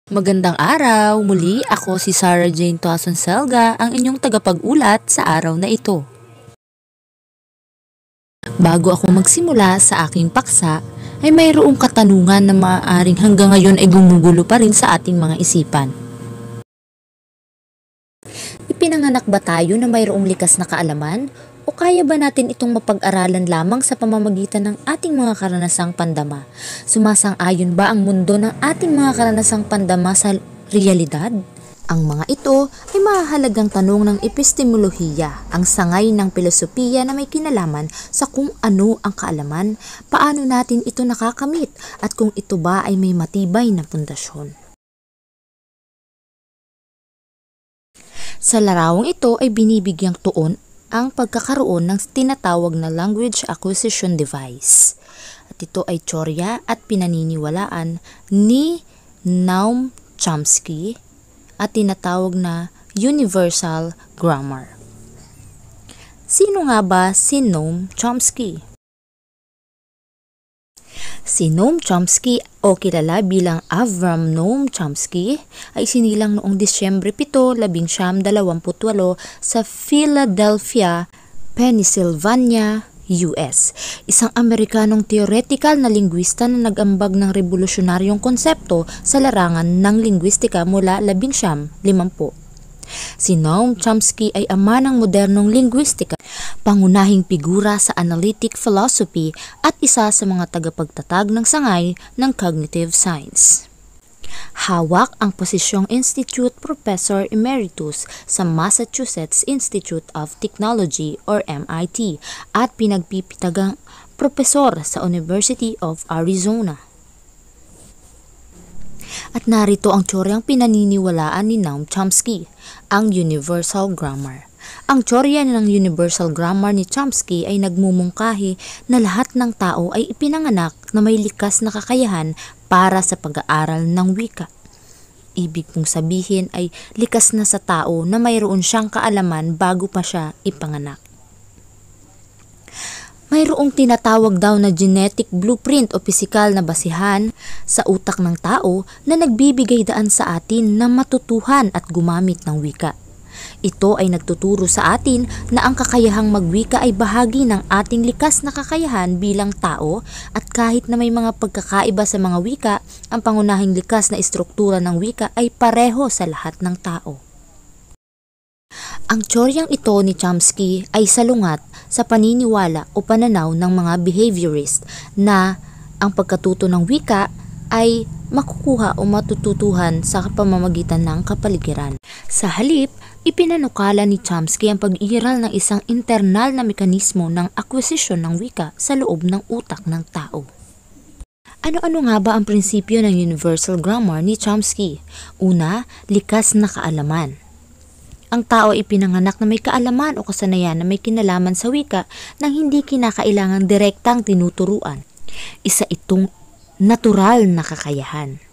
Magandang araw! Muli ako si Sarah Jane Tuason Selga, ang inyong tagapag-ulat sa araw na ito. Bago ako magsimula sa aking paksa, ay mayroong katanungan na maaaring hanggang ngayon ay gumugulo pa rin sa ating mga isipan. Ipinanganak ba tayo na mayroong likas na kaalaman? O kaya ba natin itong mapag-aralan lamang sa pamamagitan ng ating mga karanasang pandama? Sumasang-ayon ba ang mundo ng ating mga karanasang pandama sa realidad? Ang mga ito ay mahalagang tanong ng epistemolohiya, ang sangay ng filosofiya na may kinalaman sa kung ano ang kaalaman, paano natin ito nakakamit, at kung ito ba ay may matibay na pundasyon. Sa larawang ito ay binibigyang tuon ang pagkakaroon ng tinatawag na language acquisition device. At ito ay teorya at pinaniniwalaan ni Noam Chomsky at tinatawag na universal grammar. Sino nga ba si Noam Chomsky? Si Noam Chomsky o kilala bilang Avram Noam Chomsky ay sinilang noong Disyembre 7, 1928 sa Philadelphia, Pennsylvania, US. Isang Amerikanong theoretical na linguista na nag-ambag ng revolusyonaryong konsepto sa larangan ng lingwistika mula 1950. Si Noam Chomsky ay ama ng modernong lingwistika, pangunahing figura sa analytic philosophy at isa sa mga tagapagtatag ng sangay ng cognitive science. Hawak ang posisyong Institute Professor Emeritus sa Massachusetts Institute of Technology or MIT at pinagpipitagang propesor sa University of Arizona. At narito ang teoryang pinaniniwalaan ni Noam Chomsky, ang universal grammar. Ang teorya ng universal grammar ni Chomsky ay nagmumungkahi na lahat ng tao ay ipinanganak na may likas na kakayahan para sa pag-aaral ng wika. Ibig pong sabihin ay likas na sa tao na mayroon siyang kaalaman bago pa siya ipanganak. Mayroong tinatawag daw na genetic blueprint o pisikal na basihan sa utak ng tao na nagbibigay daan sa atin na matutuhan at gumamit ng wika. Ito ay nagtuturo sa atin na ang kakayahang magwika ay bahagi ng ating likas na kakayahan bilang tao, at kahit na may mga pagkakaiba sa mga wika, ang pangunahing likas na istruktura ng wika ay pareho sa lahat ng tao. Ang teoryang ito ni Chomsky ay salungat sa paniniwala o pananaw ng mga behaviorist na ang pagkatuto ng wika ay makukuha o matututuhan sa pamamagitan ng kapaligiran. Sa halip, ipinanukala ni Chomsky ang pag-iral ng isang internal na mekanismo ng acquisition ng wika sa loob ng utak ng tao. Ano-ano nga ba ang prinsipyo ng universal grammar ni Chomsky? Una, likas na kaalaman. Ang tao ay pinanganak na may kaalaman o kasanayan na may kinalaman sa wika nang hindi kinakailangang direktang tinuturuan. Isa itong natural na kakayahan.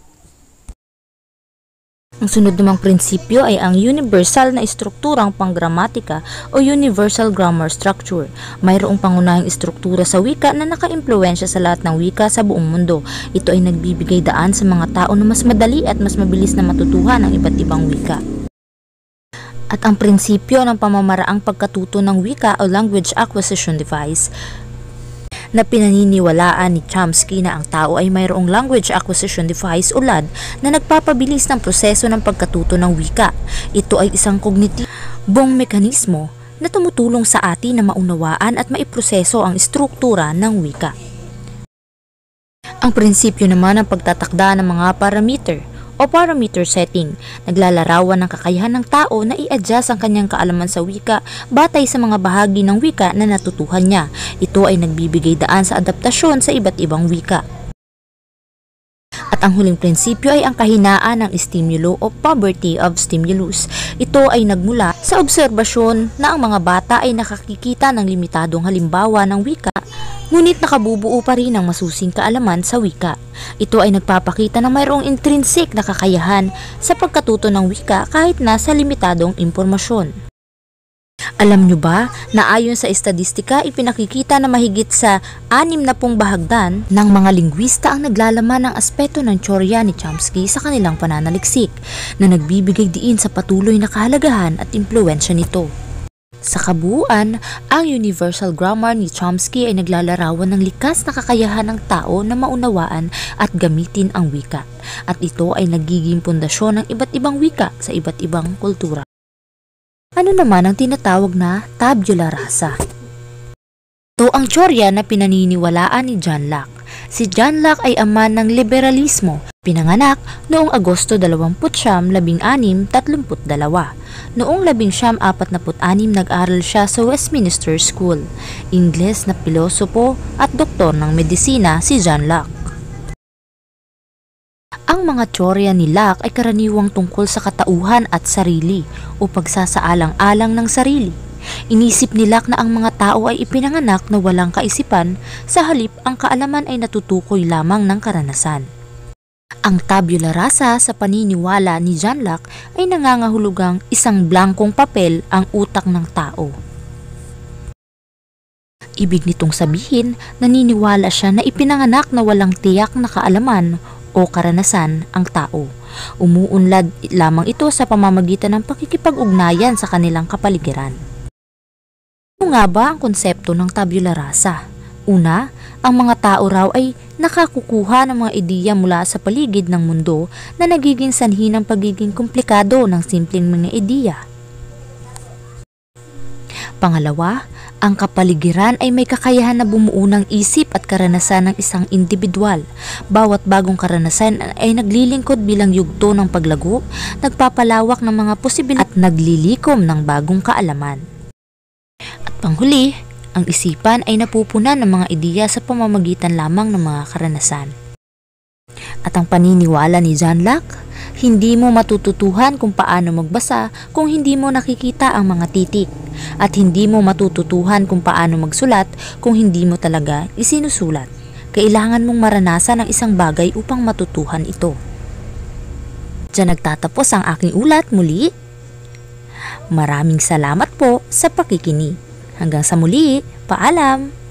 Ang sunod namang prinsipyo ay ang universal na istrukturang panggramatika o universal grammar structure. Mayroong pangunahing istruktura sa wika na nakaimpluwensya sa lahat ng wika sa buong mundo. Ito ay nagbibigay daan sa mga tao na mas madali at mas mabilis na matutuhan ang iba't ibang wika. At ang prinsipyo ng pamamaraang pagkatuto ng wika o language acquisition device na pinaniniwalaan ni Chomsky na ang tao ay mayroong language acquisition device o LAD na nagpapabilis ng proseso ng pagkatuto ng wika. Ito ay isang kognitibong mekanismo na tumutulong sa atin na maunawaan at maiproseso ang istruktura ng wika. Ang prinsipyo naman ng pagtatakda ng mga parameter o parameter setting, naglalarawan ng kakayahan ng tao na i-adjust ang kanyang kaalaman sa wika batay sa mga bahagi ng wika na natutuhan niya. Ito ay nagbibigay daan sa adaptasyon sa iba't ibang wika. At ang huling prinsipyo ay ang kahinaan ng stimulo o poverty of stimulus. Ito ay nagmula sa obserbasyon na ang mga bata ay nakakikita ng limitadong halimbawa ng wika, ngunit nakabubuo pa rin ang masusing kaalaman sa wika. Ito ay nagpapakita na mayroong intrinsic na kakayahan sa pagkatuto ng wika kahit na sa limitadong impormasyon. Alam nyo ba na ayon sa estadistika ipinakikita na mahigit sa 60 bahagdan ng mga lingwista ang naglalaman ng aspeto ng teorya ni Chomsky sa kanilang pananaliksik na nagbibigay diin sa patuloy na kahalagahan at impluwensya nito. Sa kabuuan, ang Universal Grammar ni Chomsky ay naglalarawan ng likas na kakayahan ng tao na maunawaan at gamitin ang wika, at ito ay nagiging pundasyon ng iba't ibang wika sa iba't ibang kultura. Ano naman ang tinatawag na tabula rasa? Ito ang teorya na pinaniniwalaan ni John Locke. Si John Locke ay ama ng liberalismo, pinanganak noong Agosto 20, 1632. Noong 1946 nag-aral siya sa Westminster School. Ingles na pilosopo at doktor ng medisina si John Locke. Ang mga teorya ni Locke ay karaniwang tungkol sa katauhan at sarili o pagsasaalang-alang ng sarili. Inisip ni Locke na ang mga tao ay ipinanganak na walang kaisipan, sa halip ang kaalaman ay natutukoy lamang ng karanasan. Ang tabula rasa sa paniniwala ni John Locke ay nangangahulugang isang blankong papel ang utak ng tao. Ibig nitong sabihin, naniniwala siya na ipinanganak na walang tiyak na kaalaman o karanasan ang tao. Umuunlad lamang ito sa pamamagitan ng pakikipag-ugnayan sa kanilang kapaligiran. Ano nga ba ang konsepto ng tabula rasa? Una, ang mga tao raw ay nakakukuha ng mga ideya mula sa paligid ng mundo na nagiging sanhi ng pagiging komplikado ng simpleng mga ideya. Pangalawa, ang kapaligiran ay may kakayahan na bumuo ng isip at karanasan ng isang individual. Bawat bagong karanasan ay naglilingkod bilang yugto ng paglago, nagpapalawak ng mga posibilidad at naglilikom ng bagong kaalaman. At panghuli, ang isipan ay napupunan ng mga ideya sa pamamagitan lamang ng mga karanasan. At ang paniniwala ni John Locke, hindi mo matututuhan kung paano magbasa kung hindi mo nakikita ang mga titik, at hindi mo matututuhan kung paano magsulat kung hindi mo talaga isinusulat. Kailangan mong maranasan ang isang bagay upang matutuhan ito. Diyan nagtatapos ang aking ulat muli. Maraming salamat po sa pakikinig. Hanggang sa muli, paalam!